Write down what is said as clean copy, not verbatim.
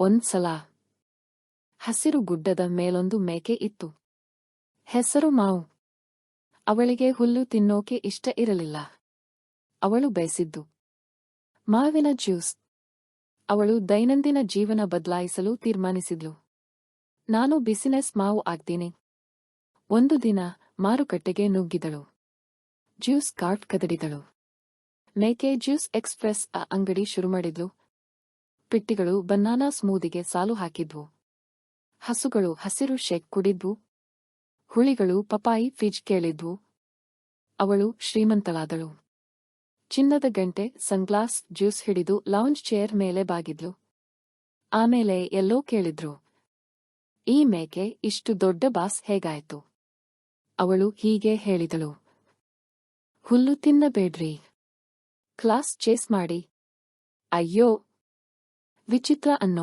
ಒಂದ್ಸಲ ಹಸಿರು ಗುಡ್ಡದ ಮೇಲೊಂದು ಮೇಕೆ ಇತ್ತು. ಹೆಸರು ಮಾವು. ಅವಳಿಗೆ ಹುಲ್ಲು ತಿನ್ನೋಕೆ ಇಷ್ಟ ಇರಲಿಲ್ಲ. ಅವಳು ಬಯಸಿದ್ದು ಮಾವಿನ ಜ್ಯೂಸ್. ಅವಳು ದೈನಂದಿನ ಜೀವನ ಬದಲಾಯಿಸಲು ತೀರ್ಮಾನಿಸಿದ್ಲು. ನಾನು ಬಿಸಿನೆಸ್ ಮಾವು ಆಗ್ತೀನಿ. ಒಂದು ದಿನ ಮಾರುಕಟ್ಟೆಗೆ ನುಗ್ಗಿದಳು. Juice cart ಕದಡಿದಳು. ಮೇಕೆ ಜ್ಯೂಸ್ ಎಕ್ಸ್‌ಪ್ರೆಸ್ ಅಂಗಡಿ ಶುರುಮಾಡಿದ್ಲು. ಪಿಟ್ಟಿಗಳು ಬನಾನಾ ಸ್ಮೂದಿಗೆ ಸಾಲು ಹಾಕಿದ್ವು. ಹಸುಗಳು ಹಸಿರು ಶೇಕ್ ಕುಡಿದ್ವು. ಹುಳಿಗಳು ಪಪಾಯಿ ಫಿಜ್ ಕೇಳಿದ್ವು. ಅವಳು ಶ್ರೀಮಂತಳಾದಳು. ಚಿನ್ನದ ಗಂಟೆ, ಸನ್ಗ್ಲಾಸ್, ಜ್ಯೂಸ್ ಹಿಡಿದು ಲೌಂಜ್ ಚೇರ್ ಮೇಲೆ ಬಾಗಿದ್ಲು. ಆಮೇಲೆ ಎಲ್ಲೋ ಕೇಳಿದ್ರು, ಈ ಮೇಕೆ ಇಷ್ಟು ದೊಡ್ಡ ಬಾಸ್ ಹೇಗಾಯ್ತು? ಅವಳು ಹೀಗೆ ಹೇಳಿದಳು, ಹುಲ್ಲು ತಿನ್ನಬೇಡ್ರಿ, ಕ್ಲಾಸ್ ಚೇಸ್ ಮಾಡಿ. ಅಯ್ಯೋ ವಿಚಿತ್ರ ಅನ್ನೋ